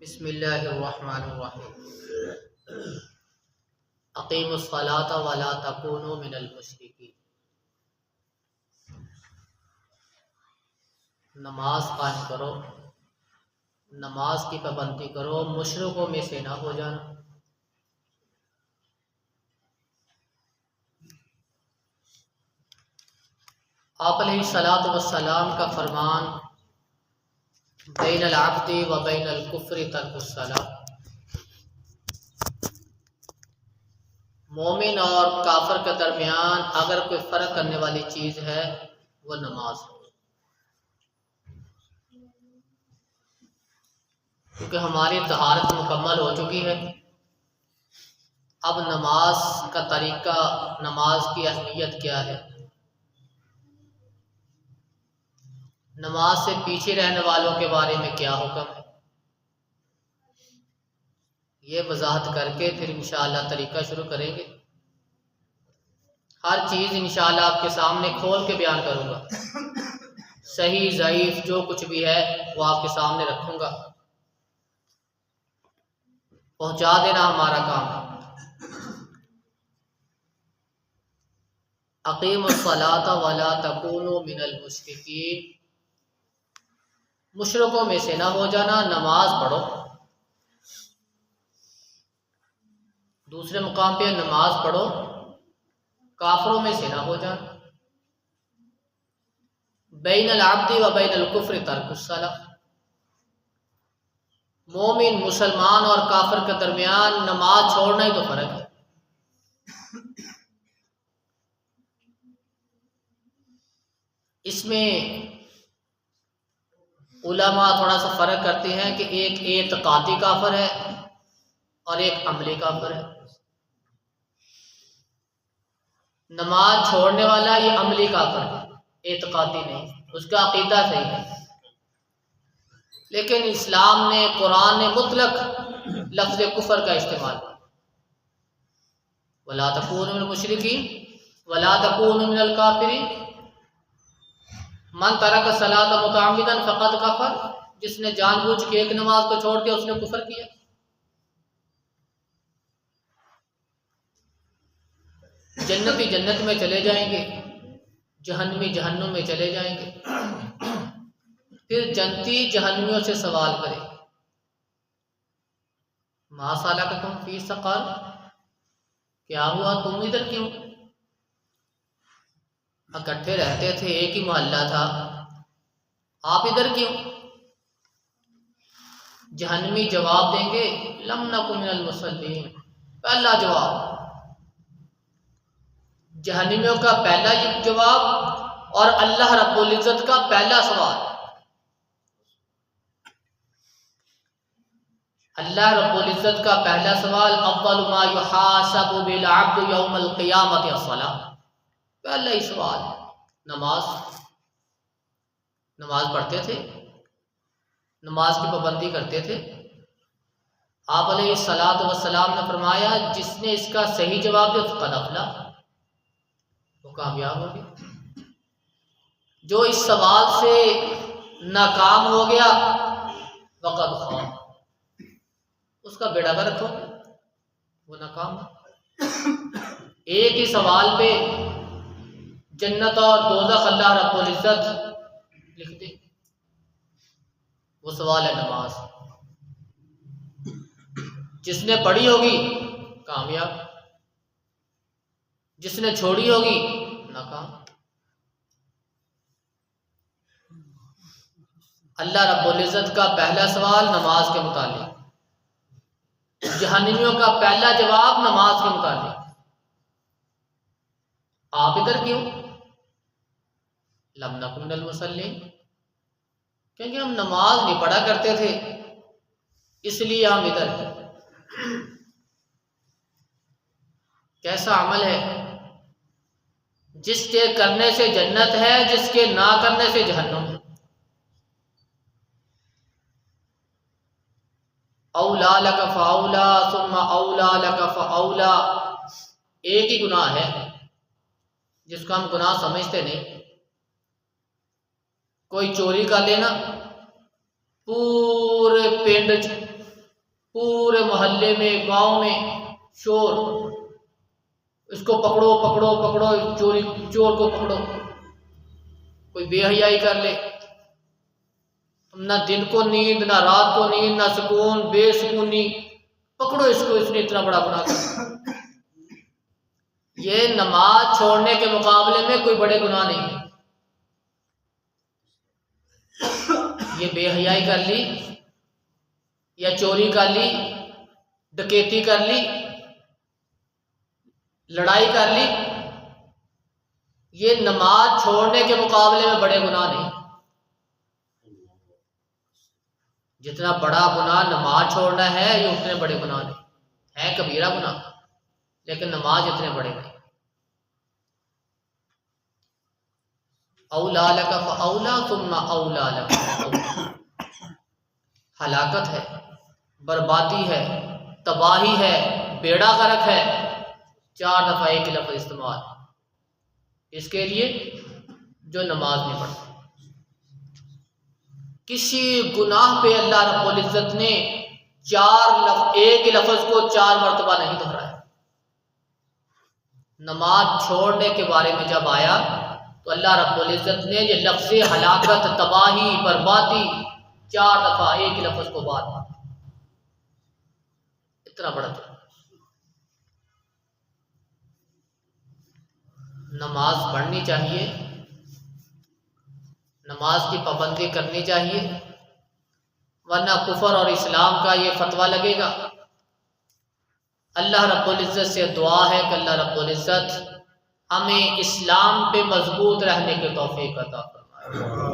بسم اللہ الرحمن الرحیم اقیموا الصلاۃ ولا تکونوا من المشرکین۔ نماز قائم کرو، نماز کی پابندی کرو، مشرکوں میں سے نہ ہو جانا۔ آپ علیہ الصلاۃ والسلام کا فرمان بین العبد و بین الکفر ترک الصلاۃ، مومن اور کافر کے درمیان اگر کوئی فرق کرنے والی چیز ہے وہ نماز ہے، کیونکہ ہماری طہارت مکمل ہو چکی ہے۔ اب نماز کا طریقہ، نماز کی اہمیت کیا ہے، نماز سے پیچھے رہنے والوں کے بارے میں کیا حکم ہے، یہ وضاحت کر کے پھر انشاءاللہ طریقہ شروع کریں گے۔ ہر چیز انشاءاللہ آپ کے سامنے کھول کے بیان کروں گا، صحیح ضعیف جو کچھ بھی ہے وہ آپ کے سامنے رکھوں گا، پہنچا دینا ہمارا کام ہے۔ اقیموا الصلاۃ ولا تکونوا من المشرکین، مشرکوں میں سے نہ ہو جانا، نماز پڑھو۔ دوسرے مقام پہ نماز پڑھو، کافروں میں سے نہ ہو جانا۔ بین العبد و بین الکفر ترک الصلاۃ، مومن مسلمان اور کافر کے درمیان نماز چھوڑنا ہی تو فرق ہے۔ اس میں علماء تھوڑا سا فرق کرتے ہیں کہ ایک اعتقادی کافر ہے اور ایک عملی کافر ہے۔ نماز چھوڑنے والا یہ عملی کافر ہے، اعتقادی نہیں، اس کا عقیدہ صحیح ہے، لیکن اسلام نے، قرآن نے مطلق لفظ کفر کا استعمال کیا، وَلَا تَكُونُوا مِنَ الْمُشْرِكِينَ وَلَا تَكُونُوا مِنَ الْكَافِرِينَ، من ترک الصلاۃ متعمدا فقد کفر، جس نے جان بوجھ کے ایک نماز کو چھوڑ دیا اس نے کفر کیا۔ جنتی جنت میں چلے جائیں گے، جہنمی جہنم میں چلے جائیں گے۔ پھر جنتی جہنمیوں سے سوال کرے، ما سلککم فی سقر، کیا ہوا تم ادھر کیوں؟ اکٹھے رہتے تھے، ایک ہی محلہ تھا، آپ ادھر کیوں؟ جہنمی جواب دیں گے لم نک من المصلین، پہلا جواب جہنمیوں کا پہلا جواب اور اللہ رب العزت کا پہلا سوال۔ اللہ رب العزت کا پہلا سوال، اول ما یحاسب بالعبد یوم القیامت الصلاۃ، پہلا ہی سوال نماز پڑھتے تھے، نماز کی پابندی کرتے تھے۔ آپ علیہ الصلاۃ والسلام نے فرمایا جس نے اس کا صحیح جواب دیا فقد افلح، وہ کامیاب ہو گیا۔ جو اس سوال سے ناکام ہو گیا فقد خاب، اس کا بیڑا غرق ہو گیا، وہ ناکام ہے۔ ایک ہی سوال پہ جنت اور دوزخ اللہ رب العزت لکھ دے، وہ سوال ہے نماز۔ جس نے پڑھی ہوگی کامیاب، جس نے چھوڑی ہوگی ناکام۔ اللہ رب العزت کا پہلا سوال نماز کے متعلق، جہنمیوں کا پہلا جواب نماز کے متعلق، آپ ادھر کیوں؟ لم نک من المصلین، کیونکہ ہم نماز نہیں پڑھا کرتے تھے اس لیے ہم ادھر ہیں۔ کیسا عمل ہے جس کے کرنے سے جنت ہے، جس کے نہ کرنے سے جہنم ہے۔ اولا لک فاولا ثم اولا لک فاولا، ایک ہی گناہ ہے جس کو ہم گناہ سمجھتے نہیں۔ کوئی چوری کر لینا، پورے پنڈ پورے محلے میں گاؤں میں شور، اس کو پکڑو پکڑو پکڑو، چور کو پکڑو، کوئی بے حیائی کر لے، نہ دن کو نیند نہ رات کو نیند نہ سکون، بے سکونی، پکڑو اس کو، اس نے اتنا بڑا گناہ کیا۔ یہ نماز چھوڑنے کے مقابلے میں کوئی بڑے گناہ نہیں ہے۔ یہ بے حیائی کر لی یا چوری کر لی، ڈکیتی کر لی، لڑائی کر لی، یہ نماز چھوڑنے کے مقابلے میں بڑے گناہ نہیں۔ جتنا بڑا گناہ نماز چھوڑنا ہے یہ اتنے بڑے گناہ نہیں ہے، کبیرہ گناہ، لیکن نماز اتنے بڑے نہیں۔ اولا لک فاولا ثم اولا لک فاولا، ہلاکت ہے، بربادی ہے، تباہی ہے، بیڑا غرق ہے، 4 دفعہ ایک لفظ استعمال اس کے لیے جو نماز نہیں پڑھتا۔ کسی گناہ پہ اللہ رب العزت نے ایک لفظ کو 4 مرتبہ نہیں دہرایا۔ نماز چھوڑنے کے بارے میں جب آیا تو اللہ رب العزت نے یہ لفظ ہلاکت، تباہی، بربادی 4 دفعہ ایک لفظ کو بات، اتنا بڑا تھا۔ نماز پڑھنی چاہیے، نماز کی پابندی کرنی چاہیے، ورنہ کفر اور اسلام کا یہ فتویٰ لگے گا۔ اللہ رب العزت سے دعا ہے کہ اللہ رب العزت ہمیں اسلام پہ مضبوط رہنے کی توفیق عطا فرمائے۔